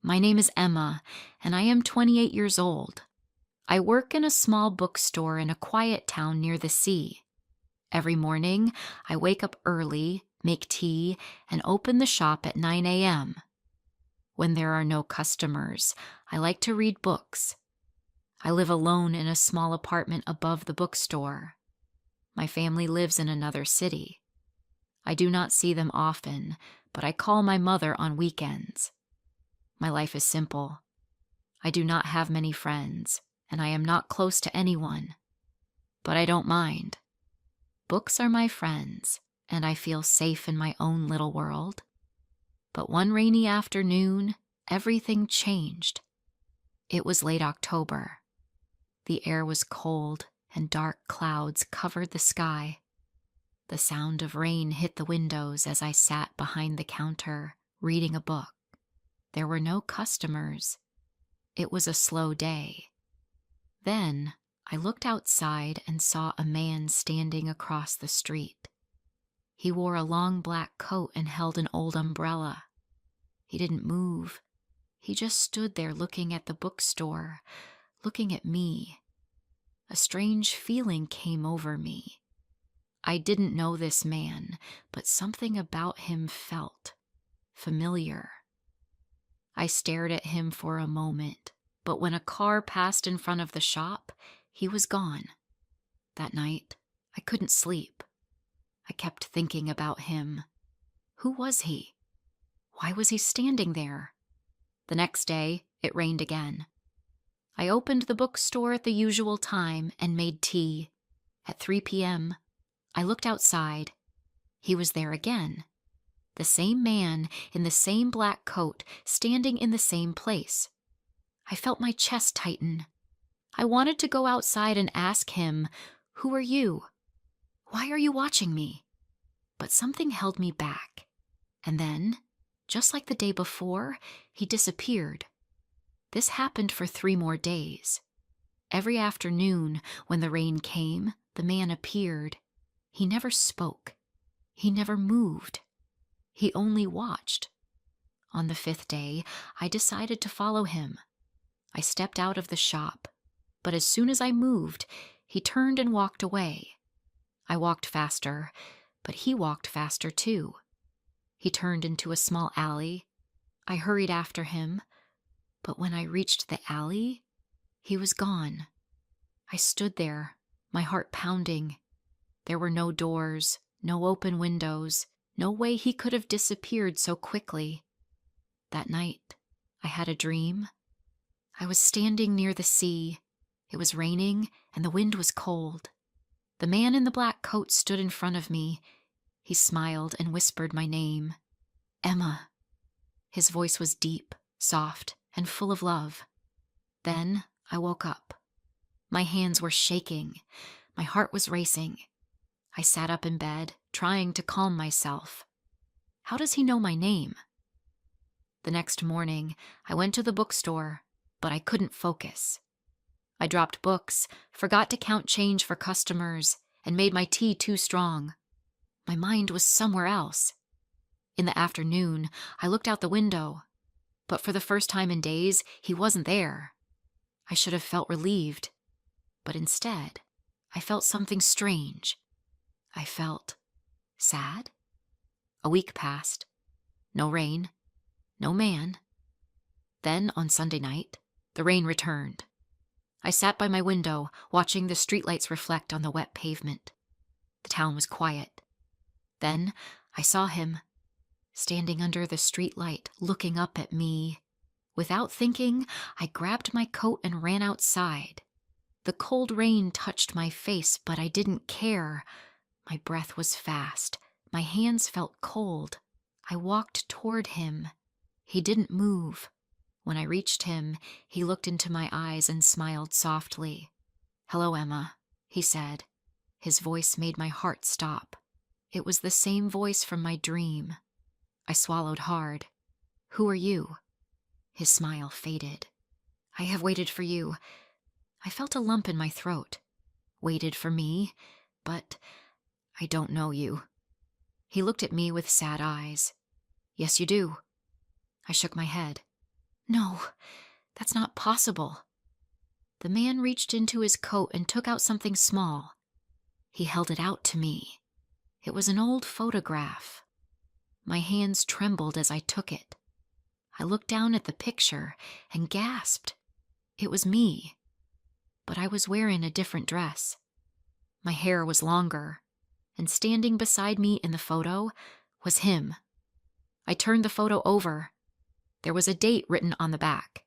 My name is Emma, and I am 28 years old. I work in a small bookstore in a quiet town near the sea. Every morning, I wake up early, make tea, and open the shop at 9 a.m. When there are no customers, I like to read books. I live alone in a small apartment above the bookstore. My family lives in another city. I do not see them often, but I call my mother on weekends. My life is simple. I do not have many friends, and I am not close to anyone. But I don't mind. Books are my friends, and I feel safe in my own little world. But one rainy afternoon, everything changed. It was late October. The air was cold, and dark clouds covered the sky. The sound of rain hit the windows as I sat behind the counter, reading a book. There were no customers. It was a slow day. Then I looked outside and saw a man standing across the street. He wore a long black coat and held an old umbrella. He didn't move. He just stood there looking at the bookstore, looking at me. A strange feeling came over me. I didn't know this man, but something about him felt familiar. I stared at him for a moment, but when a car passed in front of the shop, he was gone. That night, I couldn't sleep. I kept thinking about him. Who was he? Why was he standing there? The next day, it rained again. I opened the bookstore at the usual time and made tea. At 3 p.m., I looked outside. He was there again. The same man in the same black coat, standing in the same place. I felt my chest tighten. I wanted to go outside and ask him, "Who are you? Why are you watching me?" But something held me back. And then, just like the day before, he disappeared. This happened for 3 more days. Every afternoon, when the rain came, the man appeared. He never spoke. He never moved. He only watched. On the 5th day, I decided to follow him. I stepped out of the shop, but as soon as I moved, he turned and walked away. I walked faster, but he walked faster too. He turned into a small alley. I hurried after him, but when I reached the alley, he was gone. I stood there, my heart pounding. There were no doors, no open windows, no way he could have disappeared so quickly. That night, I had a dream. I was standing near the sea. It was raining, and the wind was cold. The man in the black coat stood in front of me. He smiled and whispered my name. Emma. His voice was deep, soft, and full of love. Then I woke up. My hands were shaking. My heart was racing. I sat up in bed, trying to calm myself. How does he know my name? The next morning, I went to the bookstore, but I couldn't focus. I dropped books, forgot to count change for customers, and made my tea too strong. My mind was somewhere else. In the afternoon, I looked out the window, but for the first time in days, he wasn't there. I should have felt relieved, but instead, I felt something strange. I felt sad. A week passed. No rain. No man. Then, on Sunday night, the rain returned. I sat by my window, watching the streetlights reflect on the wet pavement. The town was quiet. Then I saw him, standing under the streetlight, looking up at me. Without thinking, I grabbed my coat and ran outside. The cold rain touched my face, but I didn't care. My breath was fast. My hands felt cold. I walked toward him. He didn't move. When I reached him, he looked into my eyes and smiled softly. "Hello, Emma," he said. His voice made my heart stop. It was the same voice from my dream. I swallowed hard. "Who are you?" His smile faded. "I have waited for you." I felt a lump in my throat. Waited for me? But I don't know you. He looked at me with sad eyes. "Yes, you do." I shook my head. No, that's not possible. The man reached into his coat and took out something small. He held it out to me. It was an old photograph. My hands trembled as I took it. I looked down at the picture and gasped. It was me, but I was wearing a different dress. My hair was longer, and standing beside me in the photo was him. I turned the photo over. There was a date written on the back,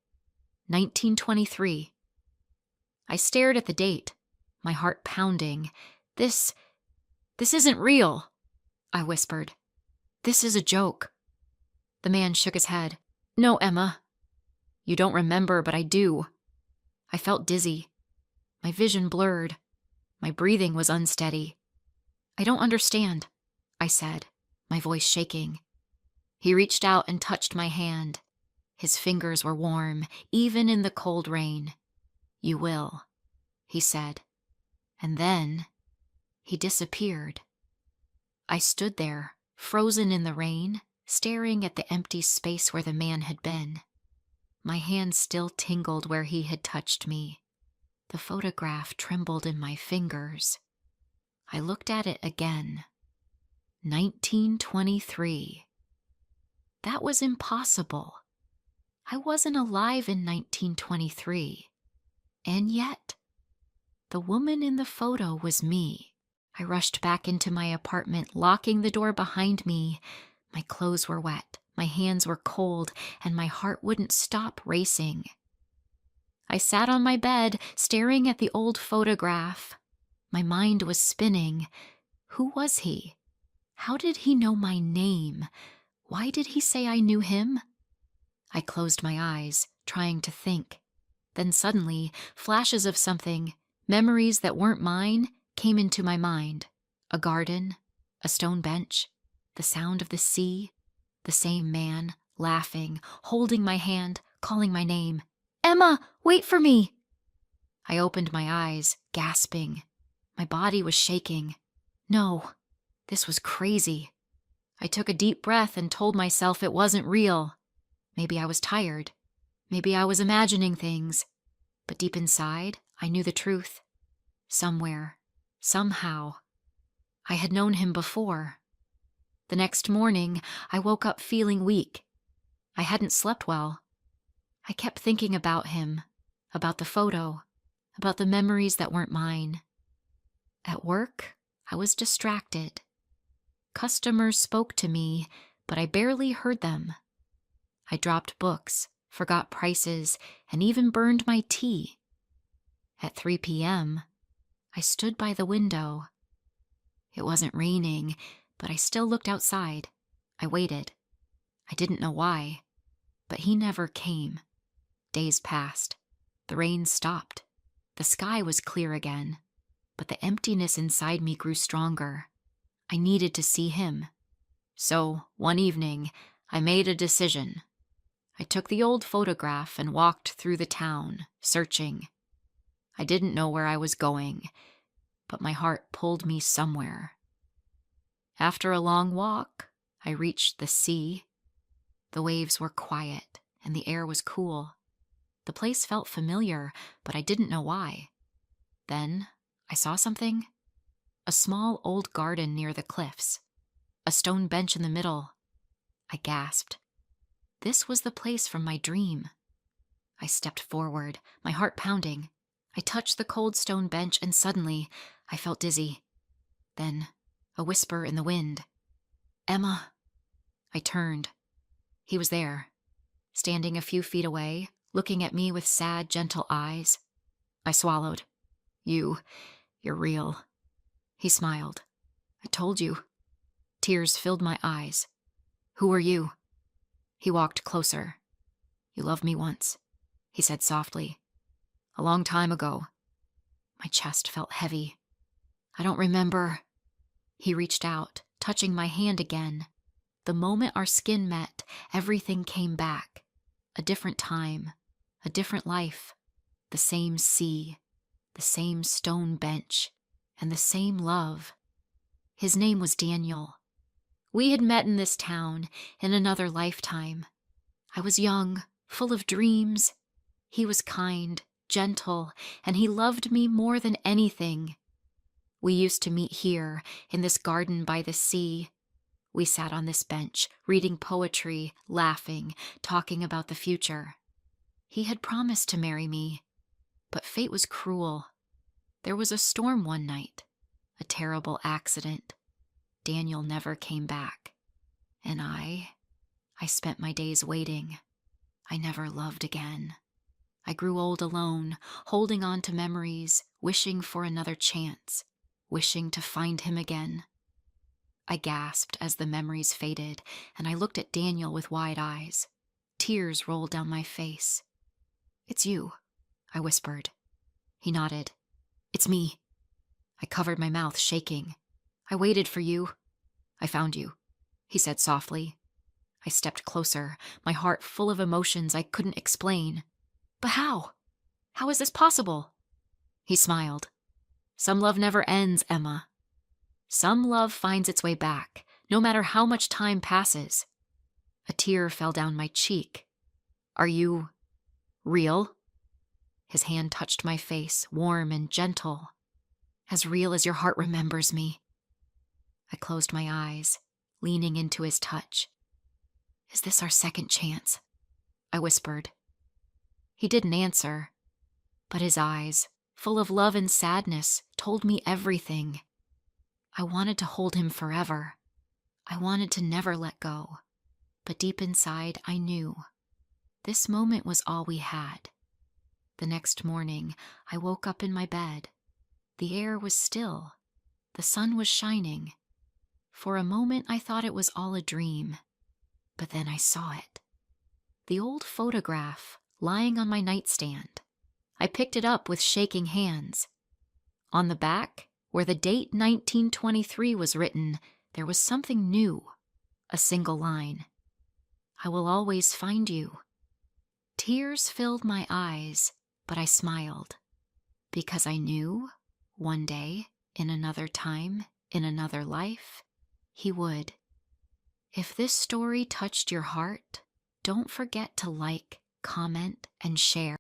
1923. I stared at the date, my heart pounding. This isn't real, I whispered. This is a joke. The man shook his head. No, Emma. You don't remember, but I do. I felt dizzy. My vision blurred. My breathing was unsteady. I don't understand, I said, my voice shaking. He reached out and touched my hand. His fingers were warm, even in the cold rain. You will, he said. And then he disappeared. I stood there, frozen in the rain, staring at the empty space where the man had been. My hand still tingled where he had touched me. The photograph trembled in my fingers. I looked at it again. 1923. That was impossible. I wasn't alive in 1923. And yet, the woman in the photo was me. I rushed back into my apartment, locking the door behind me. My clothes were wet, my hands were cold, and my heart wouldn't stop racing. I sat on my bed, staring at the old photograph. My mind was spinning. Who was he? How did he know my name? Why did he say I knew him? I closed my eyes, trying to think. Then suddenly, flashes of something, memories that weren't mine, came into my mind. A garden, a stone bench, the sound of the sea, the same man, laughing, holding my hand, calling my name. Emma, wait for me! I opened my eyes, gasping. My body was shaking. No, this was crazy. I took a deep breath and told myself it wasn't real. Maybe I was tired. Maybe I was imagining things. But deep inside, I knew the truth. Somewhere, somehow, I had known him before. The next morning, I woke up feeling weak. I hadn't slept well. I kept thinking about him, about the photo, about the memories that weren't mine. At work, I was distracted. Customers spoke to me, but I barely heard them. I dropped books, forgot prices, and even burned my tea. At 3 p.m., I stood by the window. It wasn't raining, but I still looked outside. I waited. I didn't know why, but he never came. Days passed. The rain stopped. The sky was clear again, but the emptiness inside me grew stronger. I needed to see him. So, one evening, I made a decision. I took the old photograph and walked through the town, searching. I didn't know where I was going, but my heart pulled me somewhere. After a long walk, I reached the sea. The waves were quiet, and the air was cool. The place felt familiar, but I didn't know why. Then, I saw something. A small old garden near the cliffs. A stone bench in the middle. I gasped. This was the place from my dream. I stepped forward, my heart pounding. I touched the cold stone bench, and suddenly, I felt dizzy. Then, a whisper in the wind. Emma. I turned. He was there, standing a few feet away, looking at me with sad, gentle eyes. I swallowed. You're real. He smiled. I told you. Tears filled my eyes. Who are you? He walked closer. You loved me once, he said softly. A long time ago. My chest felt heavy. I don't remember. He reached out, touching my hand again. The moment our skin met, everything came back. A different time, a different life, the same sea, the same stone bench, and the same love. His name was Daniel. We had met in this town in another lifetime. I was young, full of dreams. He was kind, gentle, and he loved me more than anything. We used to meet here, in this garden by the sea. We sat on this bench, reading poetry, laughing, talking about the future. He had promised to marry me, but fate was cruel. There was a storm one night, a terrible accident. Daniel never came back. And I spent my days waiting. I never loved again. I grew old alone, holding on to memories, wishing for another chance, wishing to find him again. I gasped as the memories faded, and I looked at Daniel with wide eyes. Tears rolled down my face. "It's you," I whispered. He nodded. "It's me." I covered my mouth, shaking. "I waited for you. I found you," he said softly. I stepped closer, my heart full of emotions I couldn't explain. "But how? How is this possible?" He smiled. "Some love never ends, Emma. Some love finds its way back, no matter how much time passes." A tear fell down my cheek. "Are you real?" His hand touched my face, warm and gentle. "As real as your heart remembers me." I closed my eyes, leaning into his touch. "Is this our second chance?" I whispered. He didn't answer, but his eyes, full of love and sadness, told me everything. I wanted to hold him forever. I wanted to never let go. But deep inside, I knew this moment was all we had. The next morning, I woke up in my bed. The air was still. The sun was shining. For a moment, I thought it was all a dream. But then I saw it. The old photograph lying on my nightstand. I picked it up with shaking hands. On the back, where the date 1923 was written, there was something new. A single line. "I will always find you." Tears filled my eyes, but I smiled. Because I knew, one day, in another time, in another life, he would. If this story touched your heart, don't forget to like, comment, and share.